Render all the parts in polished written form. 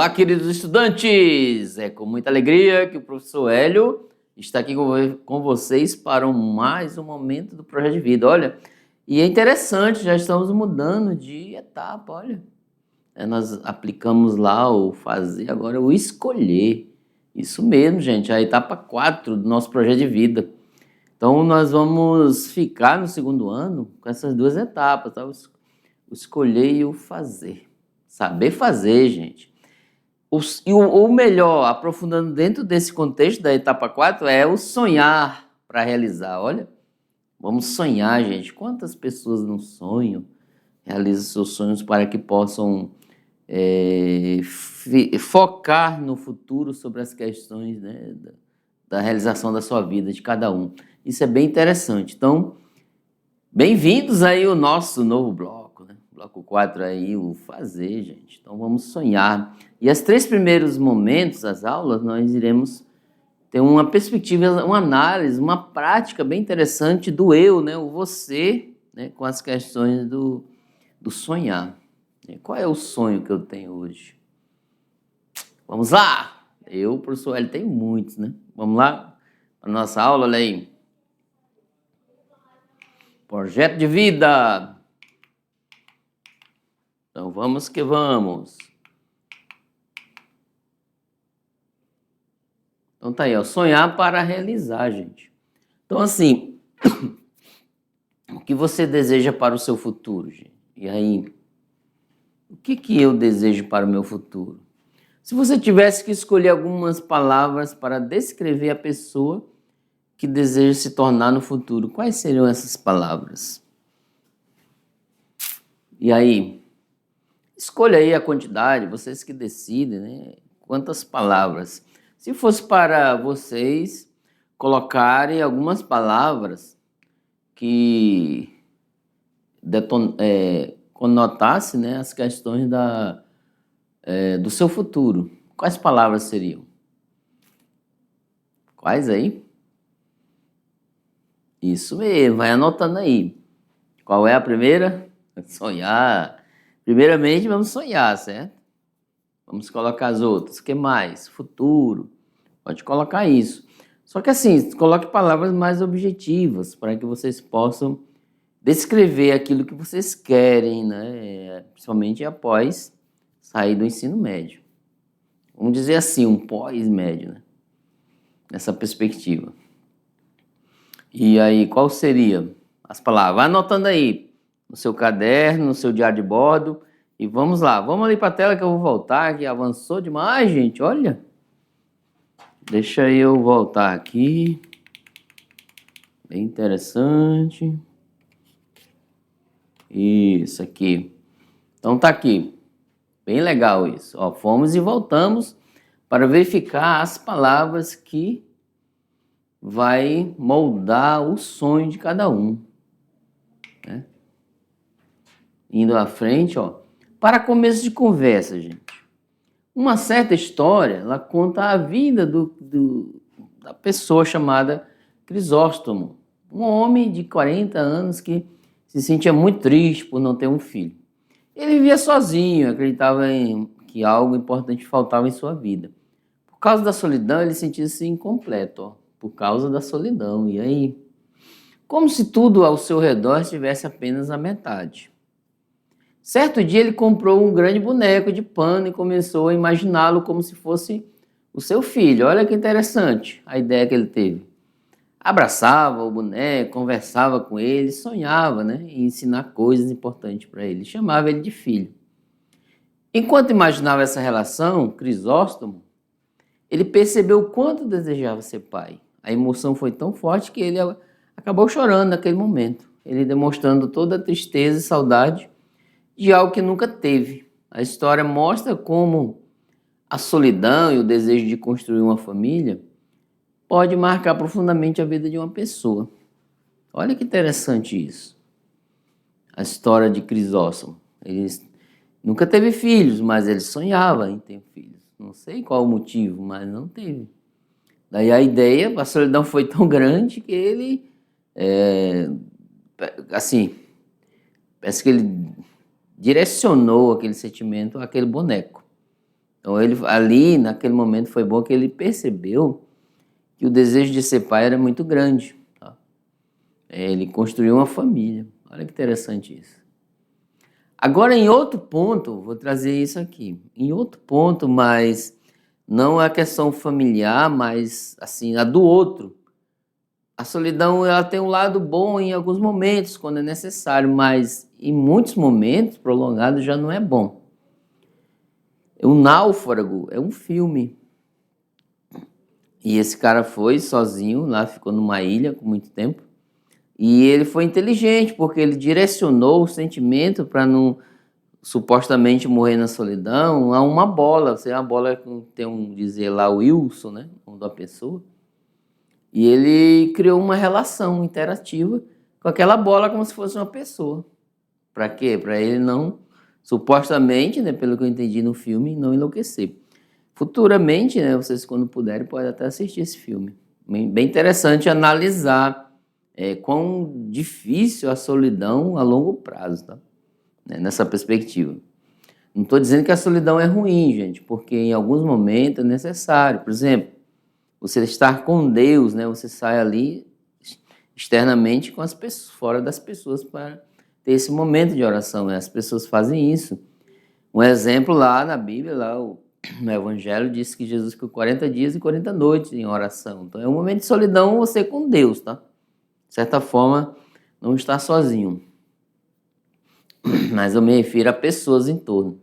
Olá, queridos estudantes! É com muita alegria que o professor Hélio está aqui com vocês para mais um momento do Projeto de Vida. Olha, e é interessante, já estamos mudando de etapa, olha. Nós aplicamos lá o fazer, agora o escolher. Isso mesmo, gente, a etapa 4 do nosso Projeto de Vida. Então, nós vamos ficar no segundo ano com essas duas etapas, tá? O escolher e o fazer. Saber fazer, gente. O melhor, aprofundando dentro desse contexto da etapa 4, é o sonhar para realizar. Olha, vamos sonhar, gente. Quantas pessoas não sonham, realizam seus sonhos para que possam focar no futuro sobre as questões, né, da realização da sua vida, de cada um. Isso é bem interessante. Então, bem-vindos aí ao nosso novo bloco, né? Bloco 4 aí, o fazer, gente. Então, vamos sonhar. E os 3 primeiros momentos das aulas, nós iremos ter uma perspectiva, uma análise, uma prática bem interessante do eu, né? O você, né? Com as questões do sonhar. Qual é o sonho que eu tenho hoje? Vamos lá! Eu, professor Hélio, tenho muitos, né? Vamos lá para a nossa aula, olha aí. Projeto de vida. Então vamos que vamos. Então tá aí, ó, sonhar para realizar, gente. Então assim, o que você deseja para o seu futuro, gente? E aí, o que eu desejo para o meu futuro? Se você tivesse que escolher algumas palavras para descrever a pessoa que deseja se tornar no futuro, quais seriam essas palavras? E aí, escolha aí a quantidade, vocês que decidem, né? Quantas palavras. Se fosse para vocês colocarem algumas palavras que conotasse, né, as questões do seu futuro, quais palavras seriam? Quais aí? Isso mesmo, vai anotando aí. Qual é a primeira? Sonhar. Primeiramente, vamos sonhar, certo? Vamos colocar as outras. O que mais? Futuro. Pode colocar isso. Só que assim, coloque palavras mais objetivas para que vocês possam descrever aquilo que vocês querem, né? Principalmente após sair do ensino médio. Vamos dizer assim, um pós-médio, né? Nessa perspectiva. E aí, qual seria as palavras? Vai anotando aí no seu caderno, no seu diário de bordo. E vamos lá, vamos ali para a tela que eu vou voltar, que avançou demais, gente, olha. Deixa eu voltar aqui. Bem interessante. Isso aqui. Então tá aqui. Bem legal isso. Ó, fomos e voltamos para verificar as palavras que vai moldar o sonho de cada um, né? Indo à frente, ó. Para começo de conversa, gente. Uma certa história, ela conta a vida da pessoa chamada Crisóstomo, um homem de 40 anos que se sentia muito triste por não ter um filho. Ele vivia sozinho, acreditava que algo importante faltava em sua vida. Por causa da solidão, ele sentia-se incompleto, ó, por causa da solidão. E aí? Como se tudo ao seu redor estivesse apenas a metade. Certo dia ele comprou um grande boneco de pano e começou a imaginá-lo como se fosse o seu filho. Olha que interessante a ideia que ele teve. Abraçava o boneco, conversava com ele, sonhava, né, em ensinar coisas importantes para ele. Chamava ele de filho. Enquanto imaginava essa relação, Crisóstomo, ele percebeu o quanto desejava ser pai. A emoção foi tão forte que ele acabou chorando naquele momento. Ele demonstrando toda a tristeza e saudade de algo que nunca teve. A história mostra como a solidão e o desejo de construir uma família pode marcar profundamente a vida de uma pessoa. Olha que interessante isso. A história de Crisóstomo. Ele nunca teve filhos, mas ele sonhava em ter filhos. Não sei qual o motivo, mas não teve. Daí a ideia, a solidão foi tão grande que ele, assim, parece que ele direcionou aquele sentimento àquele boneco. Então ele ali, naquele momento, foi bom que ele percebeu que o desejo de ser pai era muito grande. Tá? Ele construiu uma família. Olha que interessante isso. Agora, em outro ponto, vou trazer isso aqui. Em outro ponto, mas não a questão familiar, mas assim, a do outro. A solidão ela tem um lado bom em alguns momentos, quando é necessário, mas em muitos momentos prolongados já não é bom. O Náufrago é um filme. E esse cara foi sozinho, lá ficou numa ilha por muito tempo. E ele foi inteligente, porque ele direcionou o sentimento para não supostamente morrer na solidão a uma bola. Você a bola tem um dizer lá, o Wilson, né? O nome da pessoa. E ele criou uma relação interativa com aquela bola como se fosse uma pessoa. Para quê? Para ele não, supostamente, né, pelo que eu entendi no filme, não enlouquecer. Futuramente, né, vocês quando puderem podem até assistir esse filme. Bem interessante analisar quão difícil a solidão a longo prazo, tá? Nessa perspectiva. Não estou dizendo que a solidão é ruim, gente, porque em alguns momentos é necessário. Por exemplo, você estar com Deus, né? Você sai ali externamente com as pessoas, fora das pessoas para ter esse momento de oração. Né? As pessoas fazem isso. Um exemplo lá na Bíblia, lá no Evangelho, diz que Jesus ficou 40 dias e 40 noites em oração. Então é um momento de solidão você com Deus, tá? De certa forma, não está sozinho. Mas eu me refiro a pessoas em torno.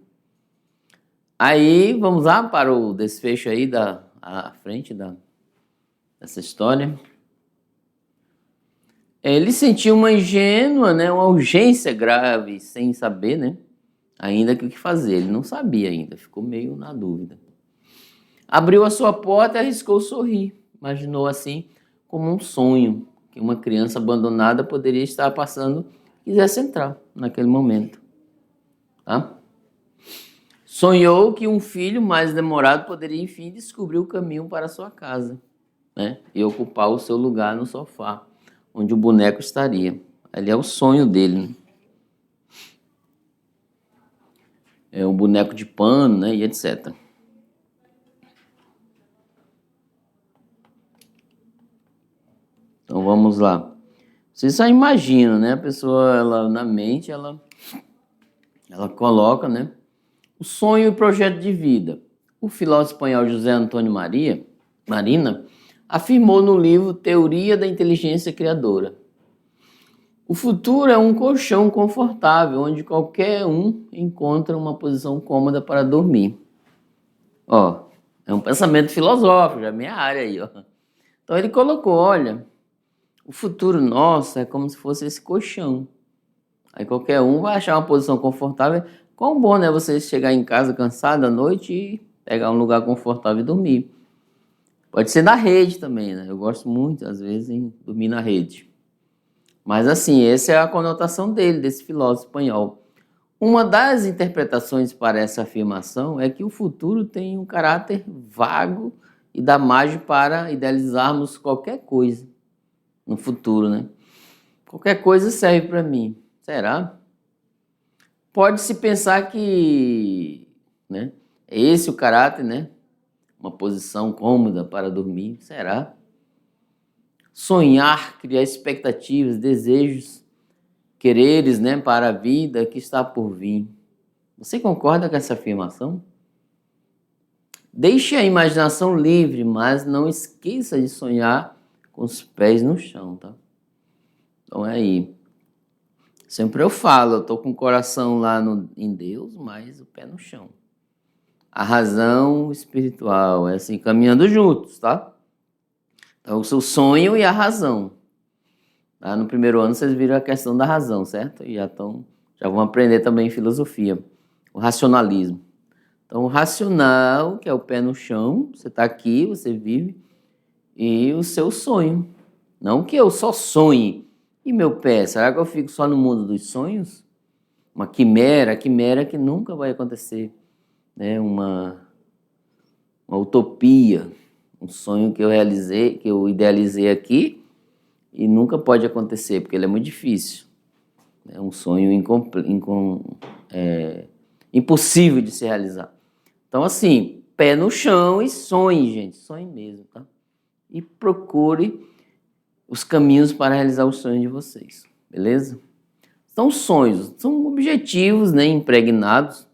Aí, vamos lá para o desfecho aí à frente dessa história. Ele sentiu uma ingênua, né, uma urgência grave, sem saber, né, ainda que o que fazer. Ele não sabia ainda, ficou meio na dúvida. Abriu a sua porta e arriscou sorrir. Imaginou assim como um sonho, que uma criança abandonada poderia estar passando e quisesse entrar naquele momento. Tá? Sonhou que um filho mais demorado poderia, enfim, descobrir o caminho para a sua casa, né, e ocupar o seu lugar no sofá, onde o boneco estaria. Ali é o sonho dele. Né? É um boneco de pano, né, e etc. Então vamos lá. Vocês só imaginam, né? A pessoa, ela, na mente, ela coloca, né, o sonho e o projeto de vida. O filósofo espanhol José Antônio Marina afirmou no livro Teoria da Inteligência Criadora: o futuro é um colchão confortável, onde qualquer um encontra uma posição cômoda para dormir. Ó, é um pensamento filosófico, já é minha área aí, ó. Então ele colocou, olha, o futuro nosso é como se fosse esse colchão. Aí qualquer um vai achar uma posição confortável. Quão bom, né, você chegar em casa cansado à noite e pegar um lugar confortável e dormir. Pode ser na rede também, né? Eu gosto muito, às vezes, em dormir na rede. Mas assim, essa é a conotação dele, desse filósofo espanhol. Uma das interpretações para essa afirmação é que o futuro tem um caráter vago e dá margem para idealizarmos qualquer coisa no futuro, né? Qualquer coisa serve para mim. Será? Pode-se pensar que, né, é esse o caráter, né? Uma posição cômoda para dormir. Será? Sonhar, criar expectativas, desejos, quereres, né, para a vida que está por vir. Você concorda com essa afirmação? Deixe a imaginação livre, mas não esqueça de sonhar com os pés no chão, tá? Então é aí. Sempre eu falo, eu tô com o coração lá em Deus, mas o pé no chão. A razão espiritual é assim, caminhando juntos, tá? Então o seu sonho e a razão. Tá? No primeiro ano vocês viram a questão da razão, certo? E já vão aprender também filosofia, o racionalismo. Então o racional, que é o pé no chão, você está aqui, você vive, e o seu sonho. Não que eu só sonhe. E meu pé, será que eu fico só no mundo dos sonhos? Uma quimera que nunca vai acontecer. Né? Uma utopia, um sonho que eu realizei, que eu idealizei aqui e nunca pode acontecer, porque ele é muito difícil. É um sonho impossível de se realizar. Então, assim, pé no chão e sonhe, gente, sonhe mesmo, tá? E procure os caminhos para realizar os sonhos de vocês, beleza? São sonhos, são objetivos, né, impregnados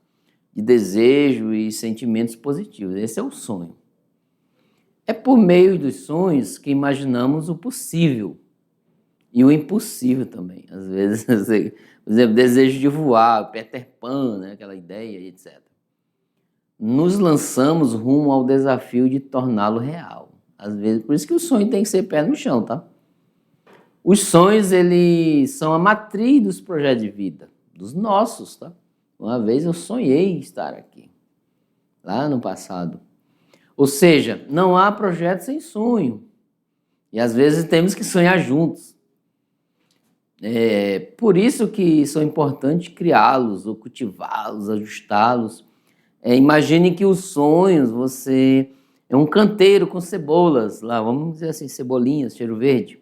de desejo e sentimentos positivos. Esse é o sonho. É por meio dos sonhos que imaginamos o possível e o impossível também. Às vezes, por exemplo, desejo de voar, Peter Pan, né, aquela ideia, etc. Nos lançamos rumo ao desafio de torná-lo real. Às vezes, por isso que o sonho tem que ser pé no chão, tá? Os sonhos, eles são a matriz dos projetos de vida, dos nossos, tá? Uma vez eu sonhei estar aqui, lá no passado. Ou seja, não há projeto sem sonho. E às vezes temos que sonhar juntos. Por isso que são importantes criá-los, ou cultivá-los, ajustá-los. Imagine que os sonhos, você é um canteiro com cebolas, lá, vamos dizer assim, cebolinhas, cheiro verde.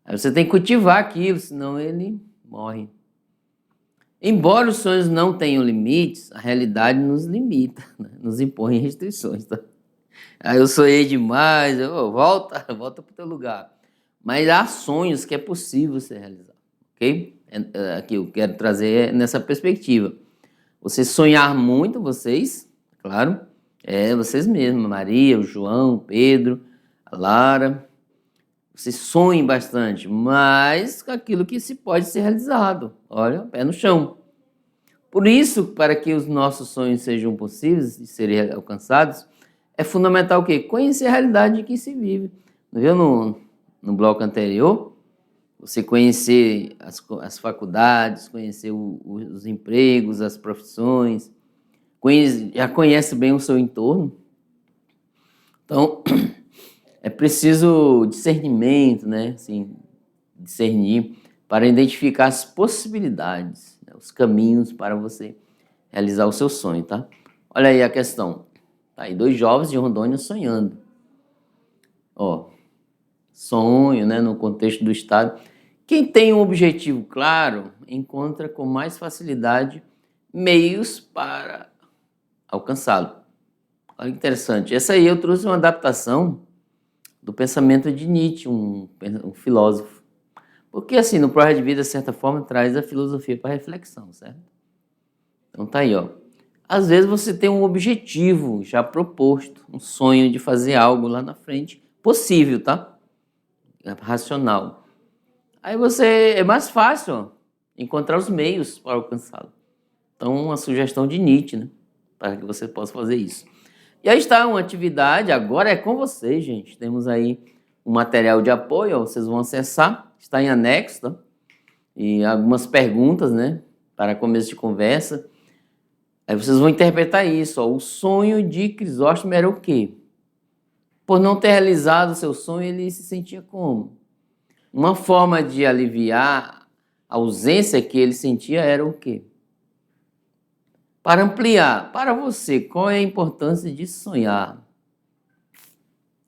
Aí você tem que cultivar aquilo, senão ele morre. Embora os sonhos não tenham limites, a realidade nos limita, né? Nos impõe restrições, tá? Aí eu sonhei demais, volta para o teu lugar. Mas há sonhos que é possível ser realizado, ok? Aqui eu quero trazer nessa perspectiva. Você sonhar muito, vocês, claro, vocês mesmos, Maria, o João, o Pedro, a Lara. Vocês sonhem bastante, mas aquilo que se pode ser realizado. Olha, pé no chão. Por isso, para que os nossos sonhos sejam possíveis de serem alcançados, é fundamental o quê? Conhecer a realidade que se vive. Não viu no bloco anterior? Você conhecer as faculdades, conhecer os empregos, as profissões, já conhece bem o seu entorno. Então, é preciso discernimento, né? Assim, discernir para identificar as possibilidades, né? Os caminhos para você realizar o seu sonho, tá? Olha aí a questão. Tá aí 2 jovens de Rondônia sonhando. Sonho, né, no contexto do Estado. Quem tem um objetivo claro encontra com mais facilidade meios para alcançá-lo. Olha que interessante. Essa aí eu trouxe uma adaptação do pensamento de Nietzsche, um filósofo. Porque assim, no Projeto de Vida, de certa forma, traz a filosofia para reflexão, certo? Então tá aí, ó. Às vezes você tem um objetivo já proposto, um sonho de fazer algo lá na frente, possível, tá? Racional. Aí é mais fácil, ó, encontrar os meios para alcançá-lo. Então, uma sugestão de Nietzsche, né? Para que você possa fazer isso. E aí está uma atividade, agora é com vocês, gente. Temos aí um material de apoio, ó, vocês vão acessar, está em anexo, tá? E algumas perguntas, né? Para começo de conversa. Aí vocês vão interpretar isso, ó. O sonho de Crisóstomo era o quê? Por não ter realizado o seu sonho, ele se sentia como? Uma forma de aliviar a ausência que ele sentia era o quê? Para ampliar, para você, qual é a importância de sonhar?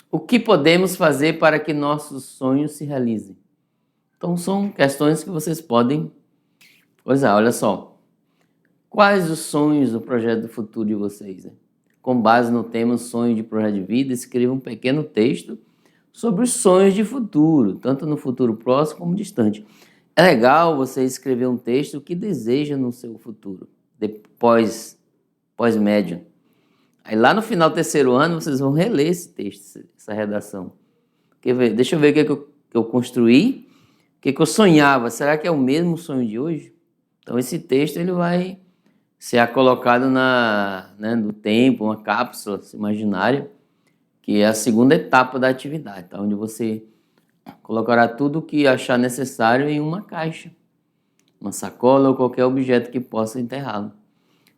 O que podemos fazer para que nossos sonhos se realizem? Então, são questões que vocês podem... olha só. Quais os sonhos do projeto do futuro de vocês? Né? Com base no tema sonho de projeto de vida, escreva um pequeno texto sobre os sonhos de futuro, tanto no futuro próximo como distante. É legal você escrever um texto que deseja no seu futuro, pós-médio. Aí lá no final do 3º ano, vocês vão reler esse texto, essa redação. Deixa eu ver o que eu construí, o que eu sonhava. Será que é o mesmo sonho de hoje? Então esse texto ele vai ser colocado no tempo, uma cápsula imaginária, que é a 2ª etapa da atividade, tá? Onde você colocará tudo o que achar necessário em uma caixa, uma sacola ou qualquer objeto que possa enterrá-lo.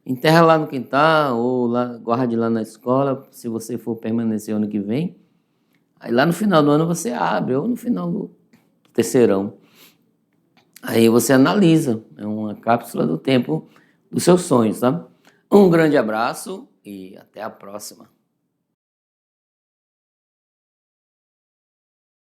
Enterra lá no quintal ou guarde lá na escola, se você for permanecer ano que vem. Aí lá no final do ano você abre, ou no final do 3º. Aí você analisa, é uma cápsula do tempo dos seus sonhos, tá? Um grande abraço e até a próxima.